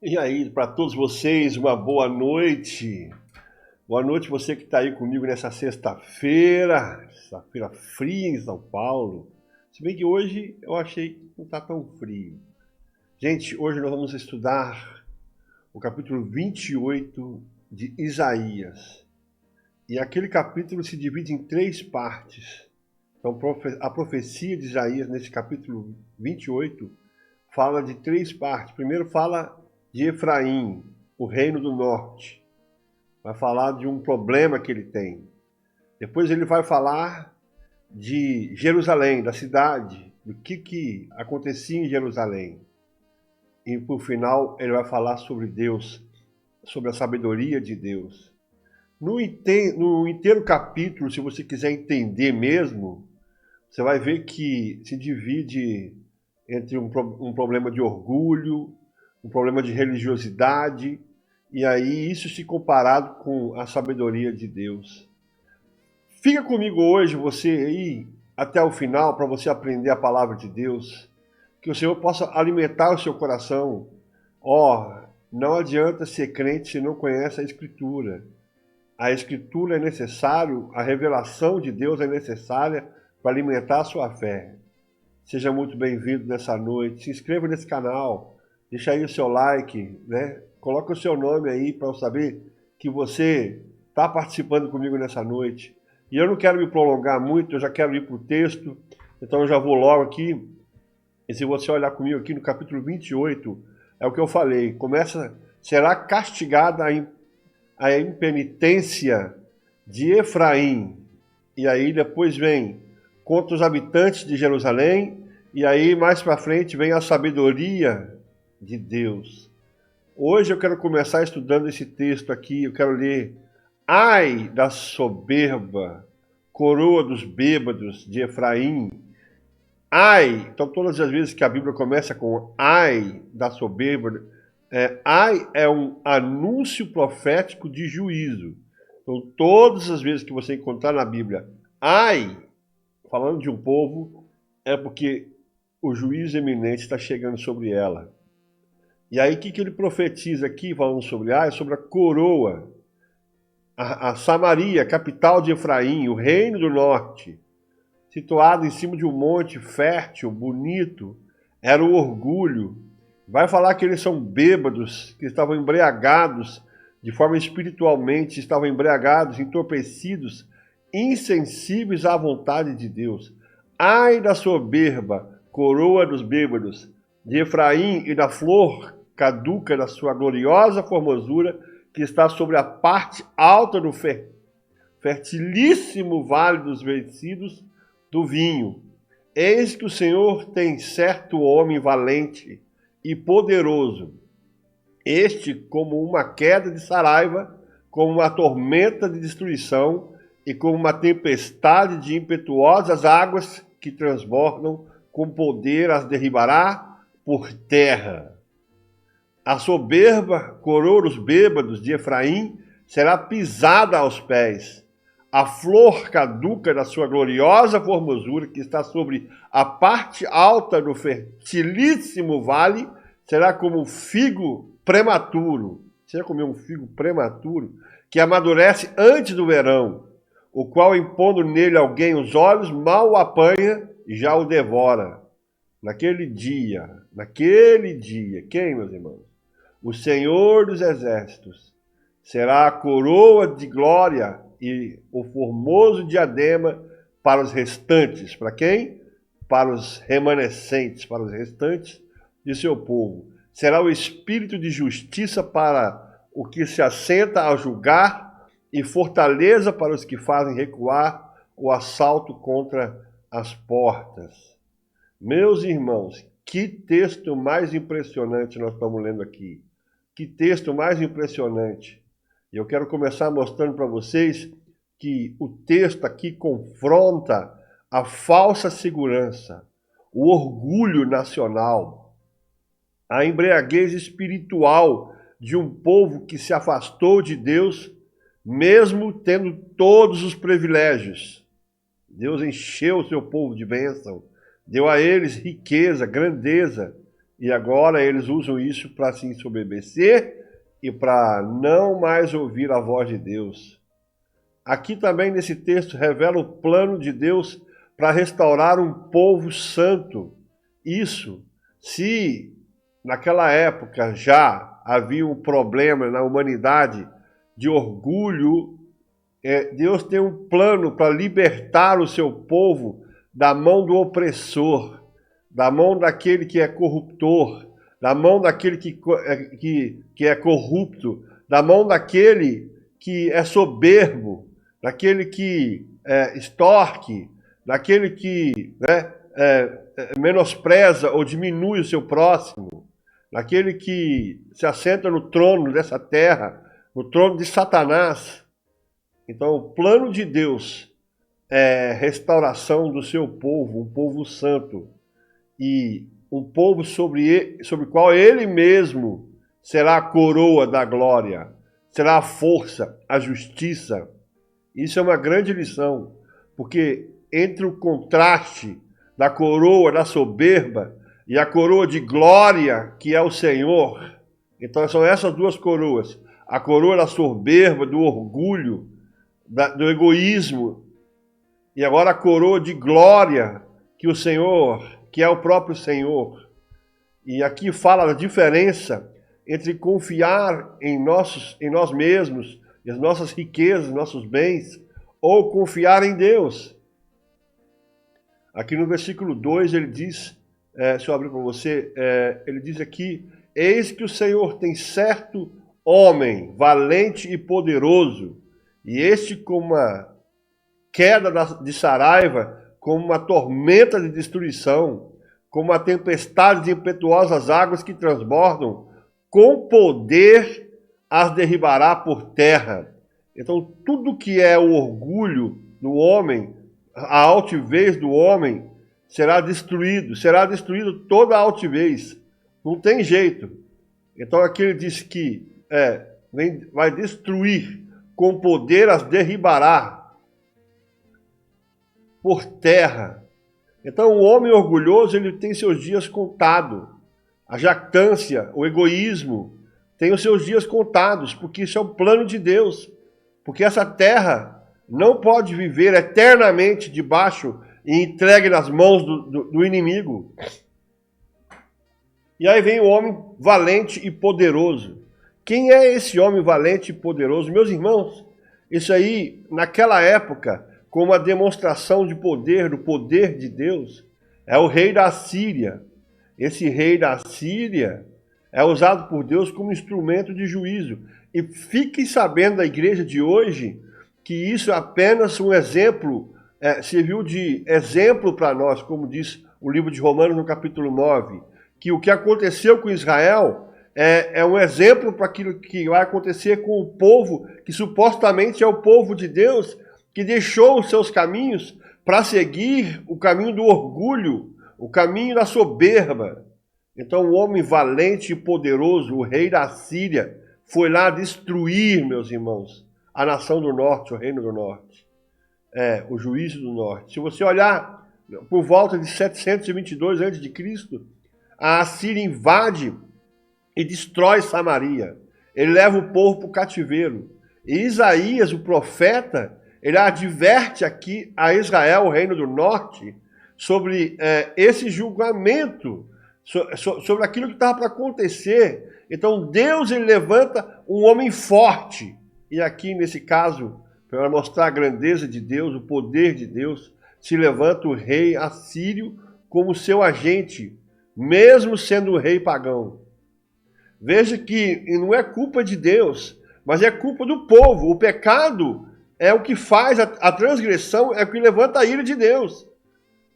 E aí, para todos vocês, uma boa noite. Boa noite você que está aí comigo nessa sexta-feira fria em São Paulo. Se bem que hoje eu achei que não está tão frio. Gente, hoje nós vamos estudar o capítulo 28 de Isaías. E aquele capítulo se divide em 3 partes. Então, a profecia de Isaías, nesse capítulo 28, fala de 3 partes. Primeiro fala de Efraim, o reino do norte. Vai falar de um problema que ele tem. Depois ele vai falar de Jerusalém, da cidade, do que acontecia em Jerusalém. E por final ele vai falar sobre Deus, sobre a sabedoria de Deus. No inteiro capítulo, se você quiser entender mesmo, você vai ver que se divide entre um problema de orgulho, um problema de religiosidade, e aí isso se comparado com a sabedoria de Deus. Fica comigo hoje, você aí, até o final, para você aprender a palavra de Deus, que o Senhor possa alimentar o seu coração. Não adianta ser crente se não conhece a Escritura. A Escritura é necessário, a revelação de Deus é necessária para alimentar a sua fé. Seja muito bem-vindo nessa noite, se inscreva nesse canal, deixa aí o seu like, né? Coloca o seu nome aí para eu saber que você está participando comigo nessa noite. E eu não quero me prolongar muito, eu já quero ir para o texto, então eu já vou logo aqui. E se você olhar comigo aqui no capítulo 28, é o que eu falei, será castigada a impenitência de Efraim. E aí depois vem contra os habitantes de Jerusalém, e aí mais para frente vem a sabedoria de Deus. Hoje eu quero começar estudando esse texto aqui, eu quero ler: ai da soberba, coroa dos bêbados de Efraim. Ai, então todas as vezes que a Bíblia começa com ai da soberba, ai é um anúncio profético de juízo. Então todas as vezes que você encontrar na Bíblia ai, falando de um povo, é porque o juízo eminente está chegando sobre ela. E aí o que ele profetiza aqui, falando sobre ai, sobre a coroa, a Samaria, capital de Efraim, o reino do norte, situado em cima de um monte fértil, bonito, era o orgulho. Vai falar que eles são bêbados, que estavam embriagados, de forma espiritualmente, estavam embriagados, entorpecidos, insensíveis à vontade de Deus. Ai da soberba, coroa dos bêbados, de Efraim e da flor caduca da sua gloriosa formosura, que está sobre a parte alta do fertilíssimo vale dos vencidos do vinho. Eis que o Senhor tem certo homem valente e poderoso, este como uma queda de saraiva, como uma tormenta de destruição e como uma tempestade de impetuosas águas que transbordam, com poder as derribará por terra. A soberba coroa dos bêbados de Efraim será pisada aos pés. A flor caduca da sua gloriosa formosura, que está sobre a parte alta do fertilíssimo vale, será como um figo prematuro. Você já comeu um figo prematuro? Que amadurece antes do verão, o qual, impondo nele alguém os olhos, mal o apanha e já o devora. Naquele dia, quem, meus irmãos? O Senhor dos Exércitos será a coroa de glória e o formoso diadema para os restantes. Para quem? para os remanescentes, para os restantes de seu povo. Será o espírito de justiça para o que se assenta a julgar e fortaleza para os que fazem recuar o assalto contra as portas. Meus irmãos, que texto mais impressionante nós estamos lendo aqui. Que texto mais impressionante. E eu quero começar mostrando para vocês que o texto aqui confronta a falsa segurança, o orgulho nacional, a embriaguez espiritual de um povo que se afastou de Deus, mesmo tendo todos os privilégios. Deus encheu o seu povo de bênção, deu a eles riqueza, grandeza, e agora eles usam isso para se ensoberbecer e para não mais ouvir a voz de Deus. Aqui também nesse texto revela o plano de Deus para restaurar um povo santo. Isso, se naquela época já havia um problema na humanidade de orgulho, Deus tem um plano para libertar o seu povo da mão do opressor, da mão daquele que é corruptor, da mão daquele que é corrupto, da mão daquele que é soberbo, daquele que extorque, daquele que menospreza ou diminui o seu próximo, daquele que se assenta no trono dessa terra, no trono de Satanás. Então, o plano de Deus é restauração do seu povo, um povo santo, e um povo sobre o qual ele mesmo será a coroa da glória, será a força, a justiça. Isso é uma grande lição, porque entre o contraste da coroa da soberba e a coroa de glória, que é o Senhor, então são essas duas coroas, a coroa da soberba, do orgulho, do egoísmo, e agora a coroa de glória, que o Senhor, que é o próprio Senhor. E aqui fala da diferença entre confiar em nós mesmos, as nossas riquezas, nossos bens, ou confiar em Deus. Aqui no versículo 2 ele diz, se eu abrir para você, ele diz aqui, eis que o Senhor tem certo homem, valente e poderoso, e este como uma queda de saraiva, como uma tormenta de destruição, como uma tempestade de impetuosas águas que transbordam, com poder as derribará por terra. Então, tudo que é o orgulho do homem, a altivez do homem, será destruído toda a altivez. Não tem jeito. Então, aqui ele diz que vai destruir, com poder as derribará por terra. Então, o homem orgulhoso, ele tem seus dias contados. A jactância, o egoísmo, tem os seus dias contados, porque isso é o plano de Deus. Porque essa terra não pode viver eternamente debaixo e entregue nas mãos do inimigo. E aí vem o homem valente e poderoso. Quem é esse homem valente e poderoso? Meus irmãos, isso aí, naquela época, como uma demonstração de poder, do poder de Deus, é o rei da Síria. Esse rei da Síria é usado por Deus como instrumento de juízo. E fiquem sabendo da igreja de hoje que isso é apenas um exemplo, serviu de exemplo para nós, como diz o livro de Romanos no capítulo 9, que o que aconteceu com Israel é um exemplo para aquilo que vai acontecer com o povo, que supostamente é o povo de Deus, que deixou os seus caminhos para seguir o caminho do orgulho, o caminho da soberba. Então o homem valente e poderoso, o rei da Síria, foi lá destruir, meus irmãos, a nação do norte, o reino do norte, o juízo do norte. Se você olhar por volta de 722 a.C., a Assíria invade e destrói Samaria. Ele leva o povo para o cativeiro. E Isaías, o profeta, ele adverte aqui a Israel, o reino do norte, sobre esse julgamento, sobre aquilo que estava para acontecer. Então Deus, ele levanta um homem forte. E aqui, nesse caso, para mostrar a grandeza de Deus, o poder de Deus, se levanta o rei assírio como seu agente, mesmo sendo um rei pagão. Veja que não é culpa de Deus, mas é culpa do povo. O pecado é o que faz, a transgressão é o que levanta a ira de Deus.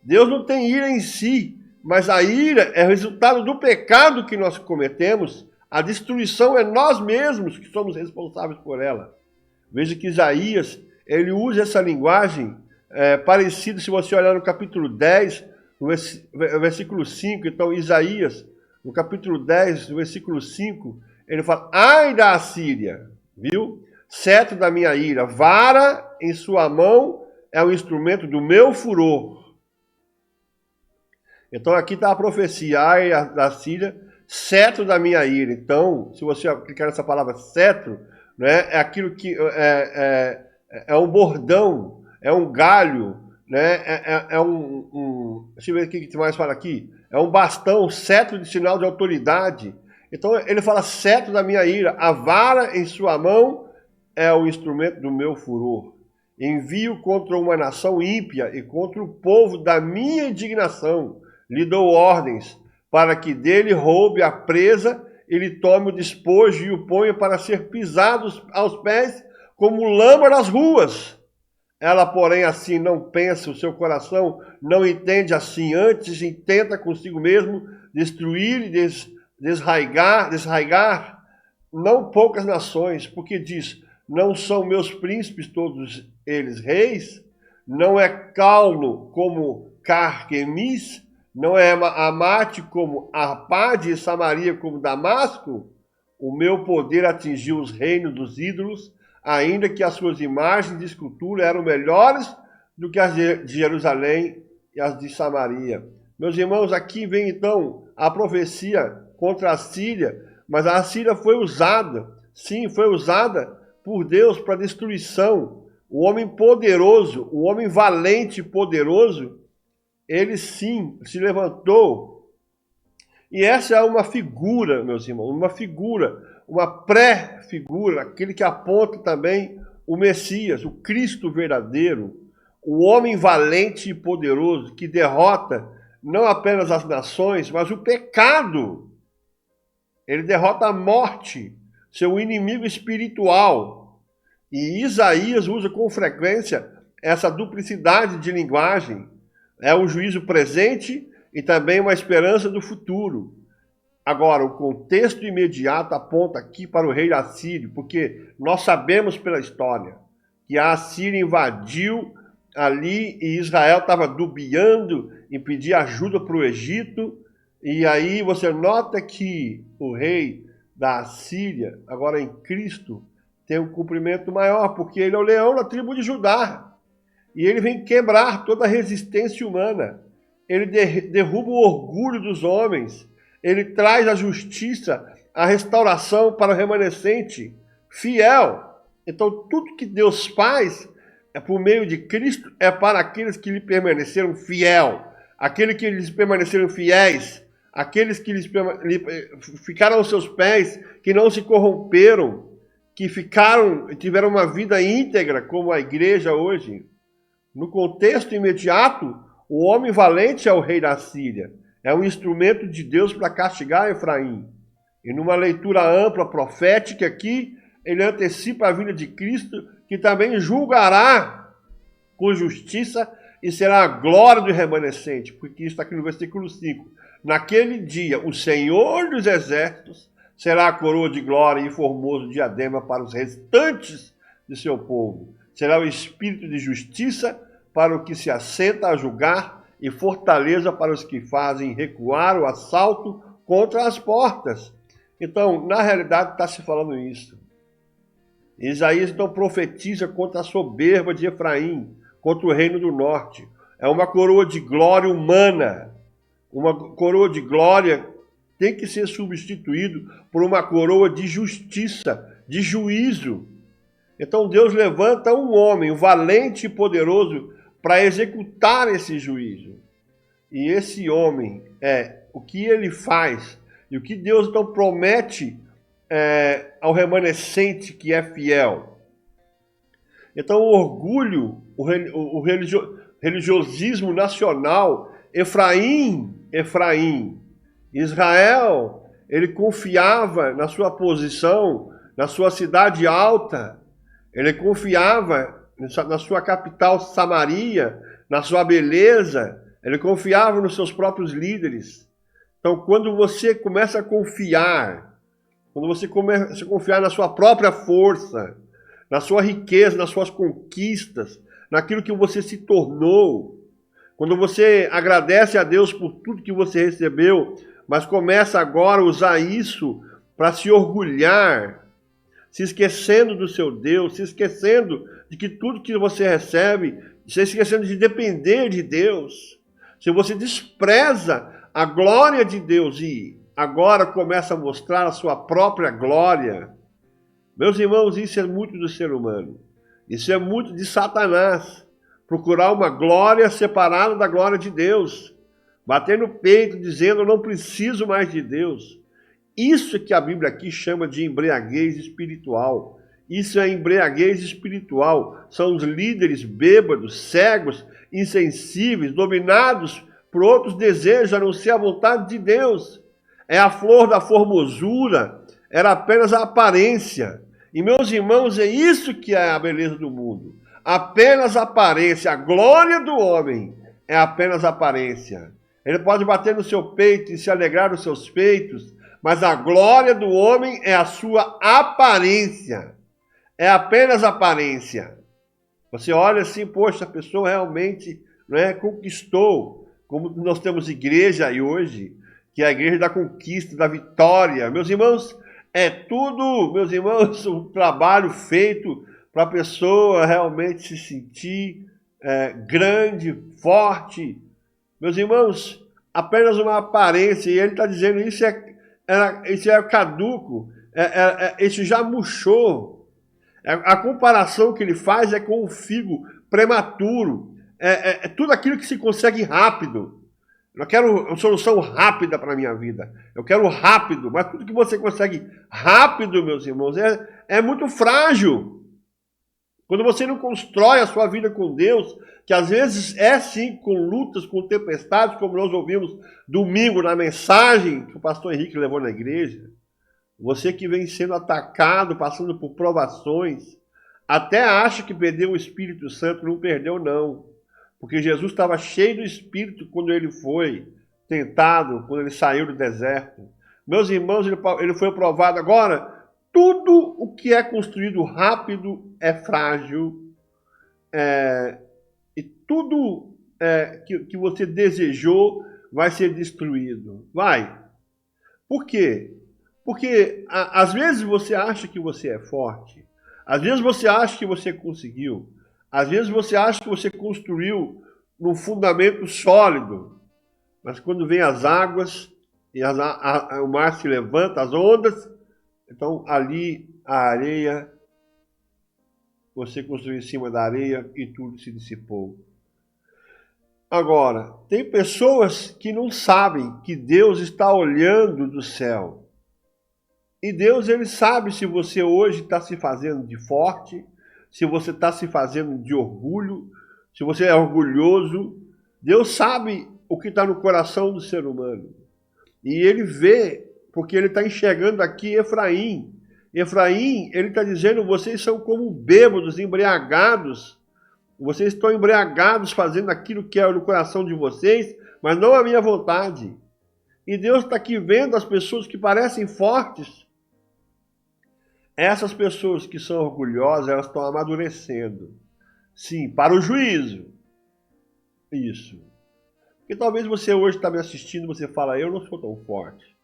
Deus não tem ira em si, mas a ira é resultado do pecado que nós cometemos. A destruição é nós mesmos que somos responsáveis por ela. Veja que Isaías, ele usa essa linguagem parecida, se você olhar no capítulo 10, no versículo 5. Então, Isaías, no capítulo 10, no versículo 5, ele fala: ai da Assíria, viu? Cetro da minha ira, vara em sua mão é o instrumento do meu furor. Então aqui está a profecia: ai da Síria, cetro da minha ira. Então, se você clicar nessa palavra cetro, né, é aquilo que é um bordão, é um galho, né, deixa eu ver o que mais fala aqui. É um bastão, cetro de sinal de autoridade. Então ele fala: cetro da minha ira, a vara em sua mão é o instrumento do meu furor. Envio contra uma nação ímpia e contra o povo da minha indignação. Lhe dou ordens para que dele roube a presa, ele tome o despojo e o ponha para ser pisado aos pés como lama nas ruas. Ela, porém, assim não pensa, o seu coração não entende assim, antes intenta consigo mesmo destruir e desraigar não poucas nações, porque diz: não são meus príncipes todos eles reis? Não é Cauno como Carquemis? Não é Amate como Arpade e Samaria como Damasco? O meu poder atingiu os reinos dos ídolos, ainda que as suas imagens de escultura eram melhores do que as de Jerusalém e as de Samaria. Meus irmãos, aqui vem então a profecia contra a Síria, mas a Síria foi usada, sim, foi usada por Deus para destruição. O homem poderoso, o homem valente e poderoso, ele sim se levantou. E essa é uma figura, meus irmãos, uma figura, uma pré-figura, aquele que aponta também o Messias, o Cristo verdadeiro, o homem valente e poderoso que derrota não apenas as nações, mas o pecado. Ele derrota a morte, seu inimigo espiritual. E Isaías usa com frequência essa duplicidade de linguagem. É um juízo presente e também uma esperança do futuro. Agora, o contexto imediato aponta aqui para o rei assírio, porque nós sabemos pela história que a Assíria invadiu ali e Israel estava dubiando em pedir ajuda para o Egito. E aí você nota que o rei da Assíria, agora em Cristo, tem um cumprimento maior, porque ele é o leão da tribo de Judá. E ele vem quebrar toda a resistência humana. Ele derruba o orgulho dos homens. Ele traz a justiça, a restauração para o remanescente fiel. Então, tudo que Deus faz é por meio de Cristo, é para aqueles que lhe permaneceram fiel. Aqueles que lhes permaneceram fiéis. Aqueles que ficaram aos seus pés, que não se corromperam, que tiveram uma vida íntegra, como a igreja hoje. No contexto imediato, o homem valente é o rei da Síria. É um instrumento de Deus para castigar Efraim. E numa leitura ampla, profética aqui, ele antecipa a vinda de Cristo, que também julgará com justiça e será a glória do remanescente. Porque isso está aqui no versículo 5. Naquele dia, o Senhor dos exércitos será a coroa de glória e formoso diadema para os restantes de seu povo. Será o espírito de justiça para o que se assenta a julgar e fortaleza para os que fazem recuar o assalto contra as portas. Então, na realidade, está se falando isso. Isaías, então, profetiza contra a soberba de Efraim, contra o reino do norte. É uma coroa de glória humana. Uma coroa de glória tem que ser substituído por uma coroa de justiça, de juízo. Então, Deus levanta um homem, valente e poderoso, para executar esse juízo. E esse homem, o que ele faz, e o que Deus então promete ao remanescente que é fiel. Então o orgulho, o religiosismo nacional, Efraim, Israel, ele confiava na sua posição, na sua cidade alta, ele confiava na sua capital Samaria, na sua beleza, ele confiava nos seus próprios líderes. Então, quando você começa a confiar, quando você começa a confiar na sua própria força, na sua riqueza, nas suas conquistas, naquilo que você se tornou, quando você agradece a Deus por tudo que você recebeu, mas começa agora a usar isso para se orgulhar, se esquecendo do seu Deus, se esquecendo de que tudo que você recebe, se esquecendo de depender de Deus, se você despreza a glória de Deus e agora começa a mostrar a sua própria glória, meus irmãos, isso é muito do ser humano, isso é muito de Satanás, procurar uma glória separada da glória de Deus, bater no peito dizendo eu não preciso mais de Deus. Isso que a Bíblia aqui chama de embriaguez espiritual. Isso é embriaguez espiritual. São os líderes bêbados, cegos, insensíveis, dominados por outros desejos, a não ser a vontade de Deus. É a flor da formosura, era apenas a aparência. E, meus irmãos, é isso que é a beleza do mundo. Apenas aparência. A glória do homem é apenas aparência. Ele pode bater no seu peito e se alegrar dos seus feitos, mas a glória do homem é a sua aparência. É apenas aparência. Você olha assim, poxa, a pessoa realmente, né, conquistou. Como nós temos igreja aí hoje, que é a igreja da conquista, da vitória. Meus irmãos, é tudo, meus irmãos, um trabalho feito para a pessoa realmente se sentir grande, forte. Meus irmãos, apenas uma aparência, e ele está dizendo isso é caduco, isso já murchou. A comparação que ele faz é com o figo prematuro, tudo aquilo que se consegue rápido. Eu quero uma solução rápida para a minha vida, eu quero rápido, mas tudo que você consegue rápido, meus irmãos, é muito frágil. Quando você não constrói a sua vida com Deus, que às vezes é sim com lutas, com tempestades, como nós ouvimos domingo na mensagem que o pastor Henrique levou na igreja, você que vem sendo atacado, passando por provações, até acha que perdeu o Espírito Santo, não perdeu não, porque Jesus estava cheio do Espírito quando ele foi tentado, quando ele saiu do deserto. Meus irmãos, ele foi provado agora. Tudo o que é construído rápido é frágil, e tudo que você desejou vai ser destruído. Vai. Por quê? Porque às vezes você acha que você é forte, às vezes você acha que você conseguiu, às vezes você acha que você construiu num fundamento sólido, mas quando vem as águas e o mar se levanta, as ondas, então ali a areia, você construiu em cima da areia e tudo se dissipou. Agora, tem pessoas que não sabem que Deus está olhando do céu. E Deus, ele sabe se você hoje está se fazendo de forte, se você está se fazendo de orgulho, se você é orgulhoso. Deus sabe o que está no coração do ser humano. E ele vê, porque ele está enxergando aqui Efraim. Efraim, ele está dizendo, vocês são como bêbados, embriagados. Vocês estão embriagados fazendo aquilo que é no coração de vocês, mas não a minha vontade. E Deus está aqui vendo as pessoas que parecem fortes. Essas pessoas que são orgulhosas, elas estão amadurecendo. Sim, para o juízo. Isso. Porque talvez você hoje está me assistindo e você fala, eu não sou tão forte.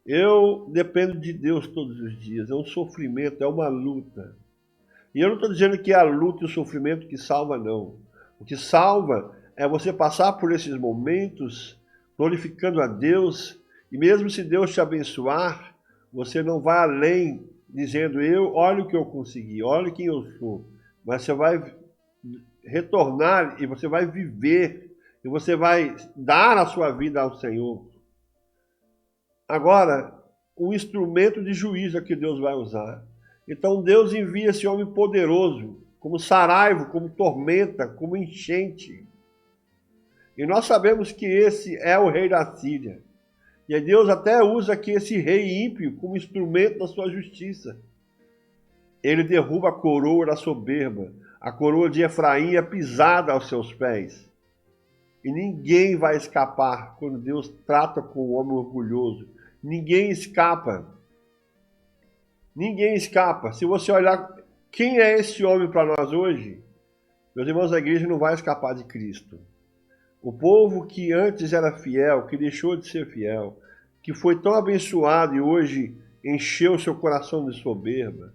Eu dependo de Deus todos os dias. É um sofrimento, é uma luta. E eu não estou dizendo que é a luta e o sofrimento que salva, não. O que salva é você passar por esses momentos glorificando a Deus. E mesmo se Deus te abençoar, você não vai além dizendo, olha o que eu consegui, olha quem eu sou. Mas você vai retornar e você vai viver. E você vai dar a sua vida ao Senhor. Agora, um instrumento de juízo é que Deus vai usar. Então Deus envia esse homem poderoso, como saraivo, como tormenta, como enchente. E nós sabemos que esse é o rei da Síria. E aí Deus até usa aqui esse rei ímpio como instrumento da sua justiça. Ele derruba a coroa da soberba. A coroa de Efraim é pisada aos seus pés. E ninguém vai escapar quando Deus trata com o homem orgulhoso. Ninguém escapa. Ninguém escapa. Se você olhar quem é esse homem para nós hoje, meus irmãos, a igreja não vai escapar de Cristo. O povo que antes era fiel, que deixou de ser fiel, que foi tão abençoado e hoje encheu seu coração de soberba.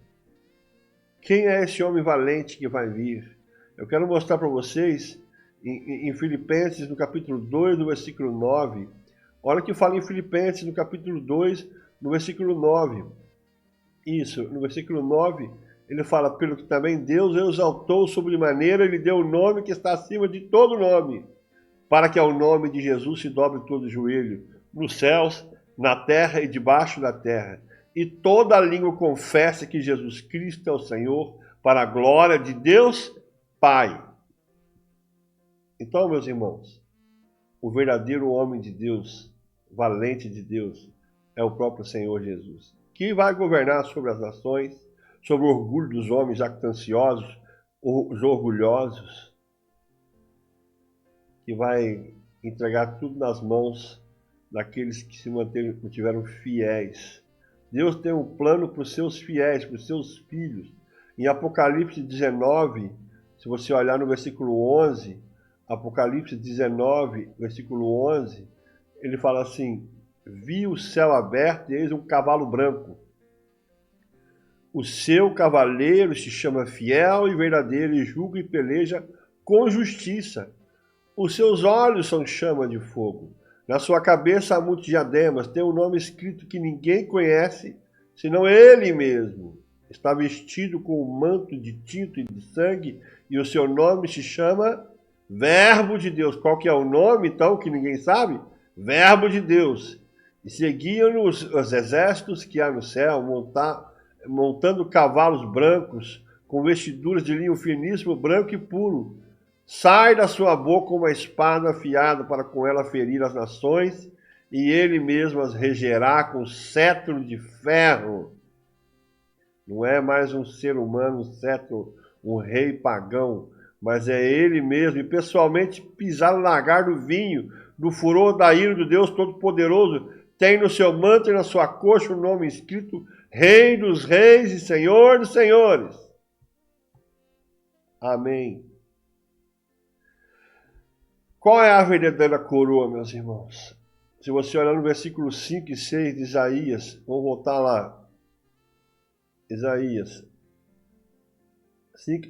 Quem é esse homem valente que vai vir? Eu quero mostrar para vocês em Filipenses, no capítulo 2, no versículo 9. Olha o que fala em Filipenses, no capítulo 2, no versículo 9. Isso, no versículo 9, ele fala, pelo que também Deus o exaltou sobremaneira, ele deu o nome que está acima de todo nome, para que ao nome de Jesus se dobre todo o joelho, nos céus, na terra e debaixo da terra. E toda a língua confesse que Jesus Cristo é o Senhor, para a glória de Deus Pai. Então, meus irmãos, o verdadeiro homem de Deus, valente de Deus, é o próprio Senhor Jesus, que vai governar sobre as nações, sobre o orgulho dos homens jactanciosos, os orgulhosos, que vai entregar tudo nas mãos daqueles que se mantiveram fiéis. Deus tem um plano para os seus fiéis, para os seus filhos. Em Apocalipse 19, se você olhar no versículo 11, Apocalipse 19, versículo 11, ele fala assim, vi o céu aberto e eis um cavalo branco. O seu cavaleiro se chama fiel e verdadeiro e julga e peleja com justiça. Os seus olhos são chama de fogo. Na sua cabeça há muitos diademas, tem um nome escrito que ninguém conhece, senão ele mesmo. Está vestido com um manto de tinto e de sangue, e o seu nome se chama Verbo de Deus. Qual que é o nome, então, que ninguém sabe? Verbo de Deus. E seguiam os exércitos que há no céu, montando cavalos brancos, com vestiduras de linho finíssimo, branco e puro. Sai da sua boca uma espada afiada para com ela ferir as nações, e ele mesmo as regerá com cetro de ferro. Não é mais um ser humano, um cetro, um rei pagão, mas é ele mesmo, e pessoalmente pisar no lagar do vinho, no furor da ira do Deus Todo-Poderoso, tem no seu manto e na sua coxa o nome escrito Rei dos Reis e Senhor dos Senhores. Amém. Qual é a verdadeira coroa, meus irmãos? Se você olhar no versículo 5 e 6 de Isaías, vamos voltar lá. Isaías.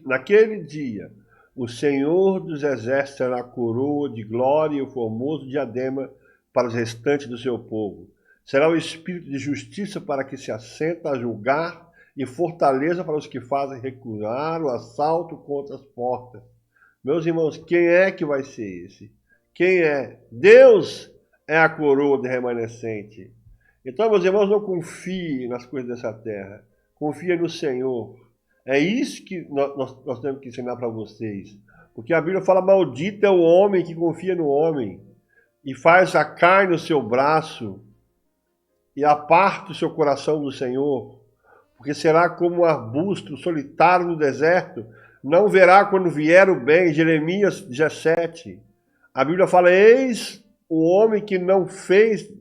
Naquele dia, o Senhor dos Exércitos será a coroa de glória e o formoso diadema para os restantes do seu povo. Será o espírito de justiça para que se assenta a julgar e fortaleza para os que fazem recuar o assalto contra as portas. Meus irmãos, quem é que vai ser esse? Quem é? Deus é a coroa de remanescente. Então, meus irmãos, não confie nas coisas dessa terra. Confie no Senhor. É isso que nós temos que ensinar para vocês. Porque a Bíblia fala, maldito é o homem que confia no homem e faz a carne no seu braço e aparta o seu coração do Senhor. Porque será como um arbusto solitário no deserto, não verá quando vier o bem. Jeremias 17. A Bíblia fala, eis o homem que não fez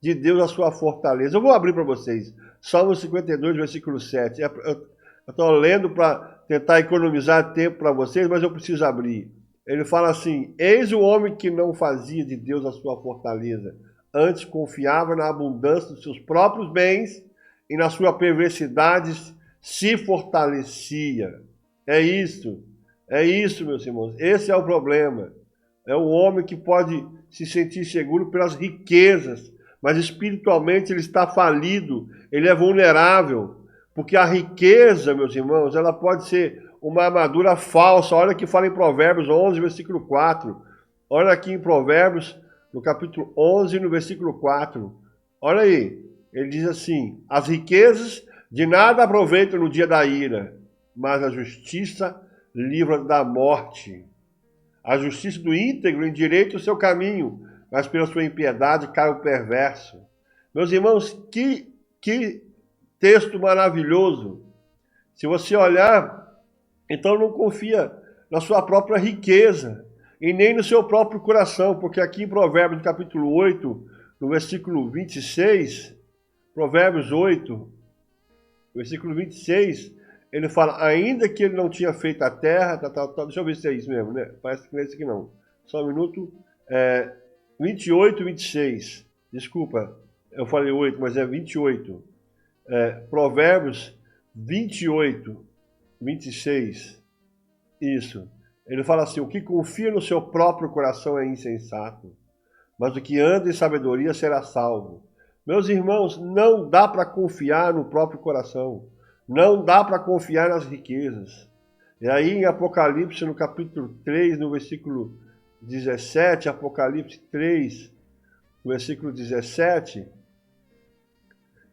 de Deus a sua fortaleza. Eu vou abrir para vocês. Salmo 52, versículo 7. Eu estou lendo para tentar economizar tempo para vocês, mas eu preciso abrir. Ele fala assim, eis o homem que não fazia de Deus a sua fortaleza, antes confiava na abundância dos seus próprios bens e na sua perversidade se fortalecia. É isso, meus irmãos. Esse é o problema. É o homem que pode se sentir seguro pelas riquezas, mas espiritualmente ele está falido, ele é vulnerável. Porque a riqueza, meus irmãos, ela pode ser uma armadura falsa. Olha que fala em Provérbios 11, versículo 4. Olha aqui em Provérbios, no capítulo 11, no versículo 4. Olha aí, ele diz assim, as riquezas de nada aproveitam no dia da ira, mas a justiça livra da morte. A justiça do íntegro endireita o seu caminho, mas pela sua impiedade cai o perverso. Meus irmãos, que texto maravilhoso. Se você olhar, então não confia na sua própria riqueza e nem no seu próprio coração, porque aqui em Provérbios capítulo 8, no versículo 26, Provérbios 8, versículo 26, ele fala, ainda que ele não tinha feito a terra, deixa eu ver se é isso mesmo, né? Parece que não é isso aqui não. Só um minuto. 28, 26. Desculpa, eu falei 8, mas é 28. Provérbios 28, 26. Isso. Ele fala assim, o que confia no seu próprio coração é insensato, mas o que anda em sabedoria será salvo. Meus irmãos, não dá para confiar no próprio coração. Não dá para confiar nas riquezas. E aí em Apocalipse, no capítulo 3, no versículo 17, Apocalipse 3, no versículo 17,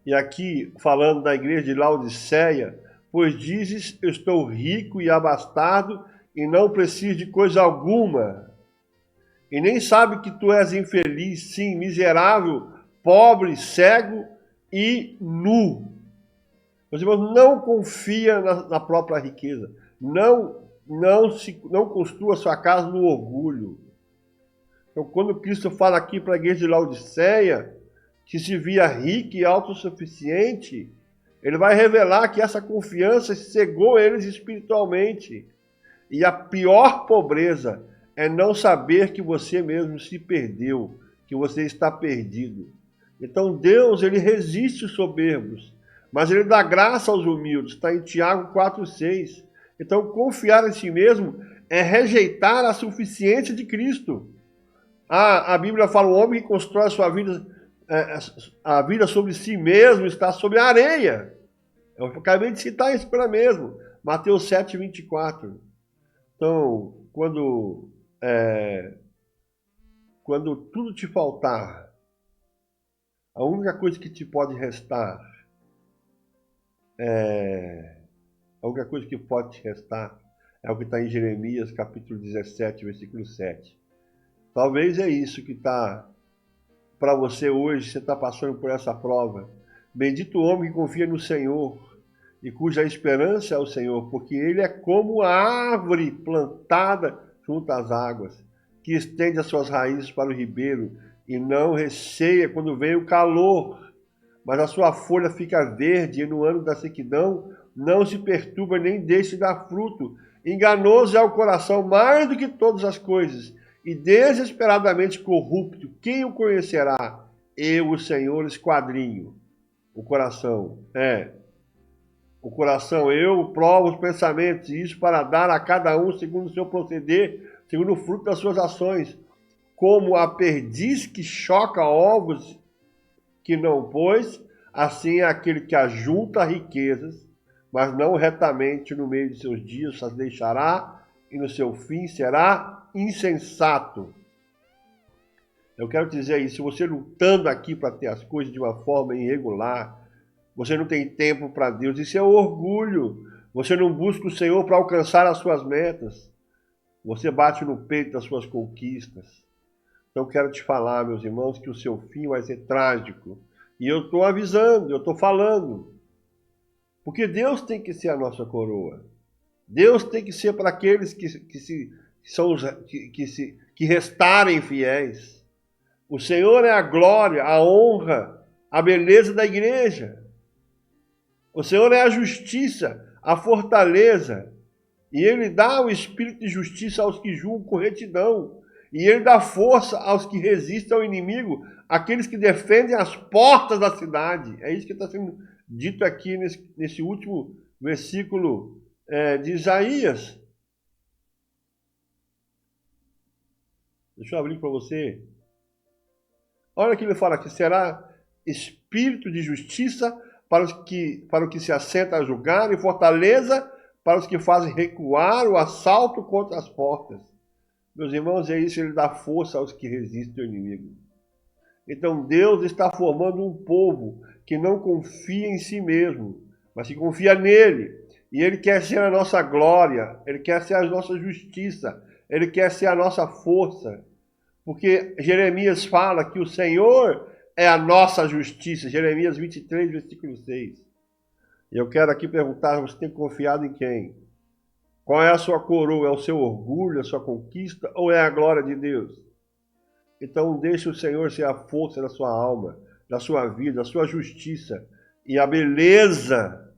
e aqui falando da igreja de Laodiceia, pois dizes, eu estou rico e abastado e não preciso de coisa alguma. E nem sabe que tu és infeliz, sim, miserável, pobre, cego e nu. Meus irmãos, não confia na própria riqueza. Não construa sua casa no orgulho. Então, quando Cristo fala aqui para a igreja de Laodiceia, que se via rico e autossuficiente, ele vai revelar que essa confiança cegou eles espiritualmente. E a pior pobreza é não saber que você mesmo se perdeu, que você está perdido. Então Deus, ele resiste os soberbos, mas ele dá graça aos humildes, está em Tiago 4,6. Então confiar em si mesmo é rejeitar a suficiência de Cristo. A Bíblia fala, o homem que constrói a vida sobre si mesmo está sobre a areia. Eu acabei de citar isso para mesmo. Mateus 7, 24. Então, quando tudo te faltar, a única coisa que te pode restar é o que está em Jeremias, capítulo 17, versículo 7. Talvez é isso que está para você hoje, você está passando por essa prova. Bendito o homem que confia no Senhor e cuja esperança é o Senhor, porque ele é como a árvore plantada junto às águas, que estende as suas raízes para o ribeiro e não receia quando vem o calor, mas a sua folha fica verde e no ano da sequidão não se perturba nem deixa de dar fruto. Enganoso é o coração mais do que todas as coisas e desesperadamente corrupto. Quem o conhecerá? Eu, o Senhor, esquadrinho o coração. O coração, eu provo os pensamentos, e isso para dar a cada um segundo o seu proceder, segundo o fruto das suas ações. Como a perdiz que choca ovos que não pôs, assim é aquele que ajunta riquezas, mas não retamente no meio de seus dias as deixará, e no seu fim será insensato. Eu quero dizer isso, se você lutando aqui para ter as coisas de uma forma irregular, você não tem tempo para Deus, isso é orgulho. Você não busca o Senhor para alcançar as suas metas. Você bate no peito das suas conquistas. Então eu quero te falar, meus irmãos, que o seu fim vai ser trágico. E eu estou avisando, eu estou falando. Porque Deus tem que ser a nossa coroa. Deus tem que ser para aqueles que restarem fiéis. O Senhor é a glória, a honra, a beleza da igreja. O Senhor é a justiça, a fortaleza. E Ele dá o espírito de justiça aos que julgam com retidão. E Ele dá força aos que resistem ao inimigo, aqueles que defendem as portas da cidade. É isso que está sendo dito aqui nesse último versículo de Isaías. Deixa eu abrir para você. Olha o que ele fala aqui, será espírito de justiça para o que se assenta a julgar e fortaleza para os que fazem recuar o assalto contra as portas. Meus irmãos, é isso, ele dá força aos que resistem ao inimigo. Então Deus está formando um povo que não confia em si mesmo, mas que confia nele. E ele quer ser a nossa glória, ele quer ser a nossa justiça, Ele quer ser a nossa força. Porque Jeremias fala que o Senhor é a nossa justiça. Jeremias 23, versículo 6. E eu quero aqui perguntar, você tem confiado em quem? Qual é a sua coroa? É o seu orgulho, a sua conquista, ou é a glória de Deus? Então deixe o Senhor ser a força da sua alma, da sua vida, da sua justiça e a beleza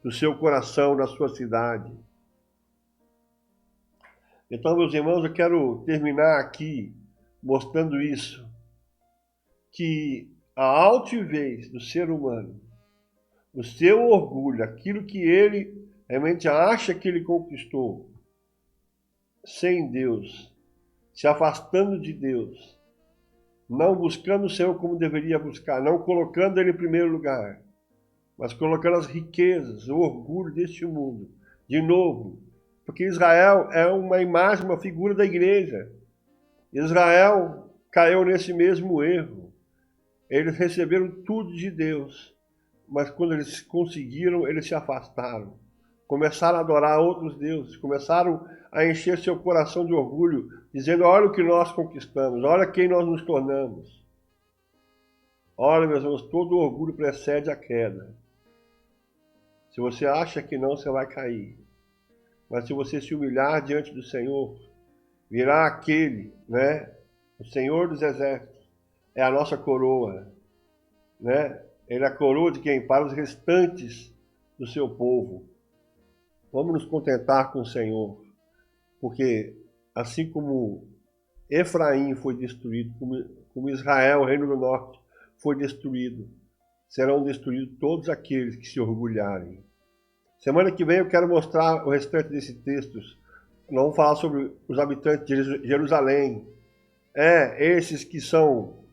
do seu coração, da sua cidade. Então, meus irmãos, eu quero terminar aqui mostrando isso, que a altivez do ser humano, o seu orgulho, aquilo que ele realmente acha que ele conquistou, sem Deus, se afastando de Deus, não buscando o Senhor como deveria buscar, não colocando Ele em primeiro lugar, mas colocando as riquezas, o orgulho deste mundo, de novo, porque Israel é uma imagem, uma figura da igreja. Israel caiu nesse mesmo erro. Eles receberam tudo de Deus, mas quando eles conseguiram, eles se afastaram. Começaram a adorar outros deuses, começaram a encher seu coração de orgulho, dizendo, olha o que nós conquistamos, olha quem nós nos tornamos. Olha, meus irmãos, todo orgulho precede a queda. Se você acha que não, você vai cair. Mas se você se humilhar diante do Senhor, virá aquele, né? O Senhor dos Exércitos é a nossa coroa, né? Ele é a coroa de quem? Para os restantes do seu povo. Vamos nos contentar com o Senhor, porque assim como Efraim foi destruído, como Israel, o reino do norte, foi destruído, serão destruídos todos aqueles que se orgulharem. Semana que vem eu quero mostrar o restante desses textos. Nós vamos falar sobre os habitantes de Jerusalém. Esses que são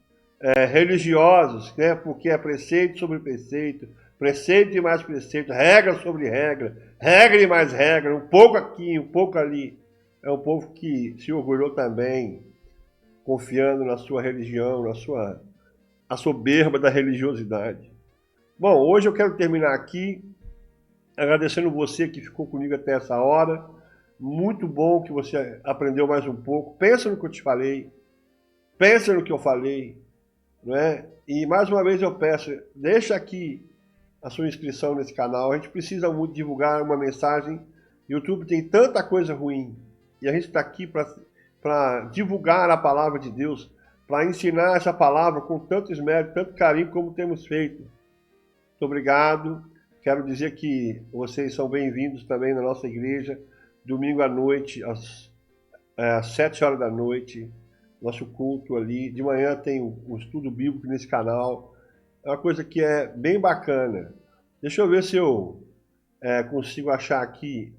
religiosos, né? Porque é preceito sobre preceito, preceito e mais preceito, regra sobre regra, regra e mais regra, um pouco aqui, um pouco ali. É um povo que se orgulhou também, confiando na sua religião, a soberba da religiosidade. Bom, hoje eu quero terminar aqui agradecendo você que ficou comigo até essa hora. Muito bom que você aprendeu mais um pouco. Pensa no que eu te falei, pensa no que eu falei, não é? E mais uma vez eu peço, deixa aqui a sua inscrição nesse canal. A gente precisa muito divulgar uma mensagem. O YouTube tem tanta coisa ruim e a gente está aqui para divulgar a palavra de Deus, para ensinar essa palavra com tanto esmero, tanto carinho como temos feito. Muito obrigado. Quero dizer que vocês são bem-vindos também na nossa igreja, domingo à noite, às 7 horas da noite, nosso culto ali. De manhã tem um estudo bíblico nesse canal. É uma coisa que é bem bacana. Deixa eu ver se eu consigo achar aqui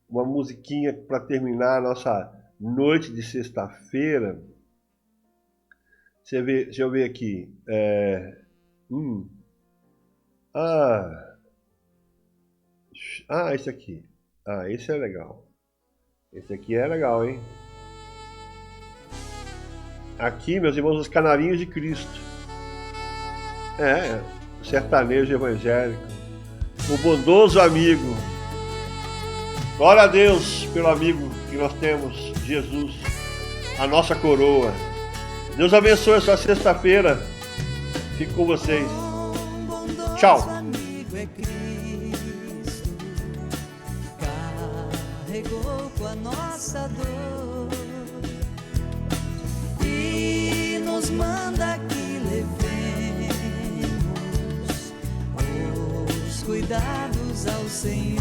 uma musiquinha para terminar a nossa noite de sexta-feira. Deixa eu ver aqui. Esse aqui. Esse é legal. Esse aqui é legal, hein? Aqui, meus irmãos, os canarinhos de Cristo. O sertanejo evangélico. O bondoso amigo. Glória a Deus pelo amigo que nós temos, Jesus, a nossa coroa. Deus abençoe a sua sexta-feira. Fico com vocês. Tchau. Carregou com a nossa dor e nos manda que levemos os cuidados ao Senhor.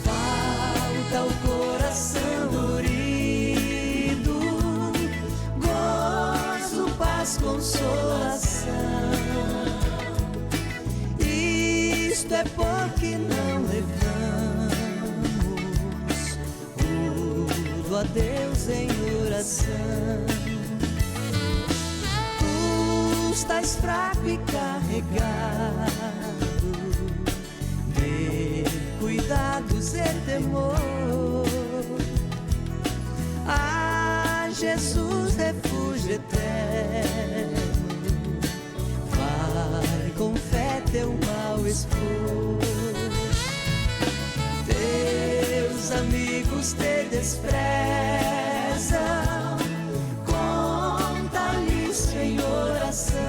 Falta o coração dorido, gozo, paz, consolação. Isto é porque não levamos tudo a Deus em oração. Tu estás fraco e carregado de cuidados e temor. Ah, Jesus, refúgio eterno, vai com fé teu mal expor. Deus teus amigos te desprezam, conta-lhes em oração,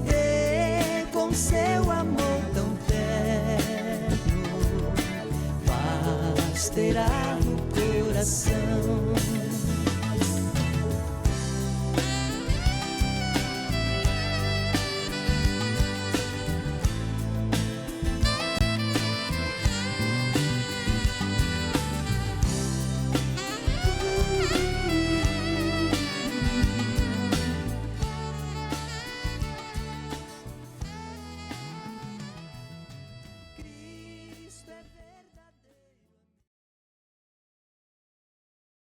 e com seu amor tão terno, paz terá no coração.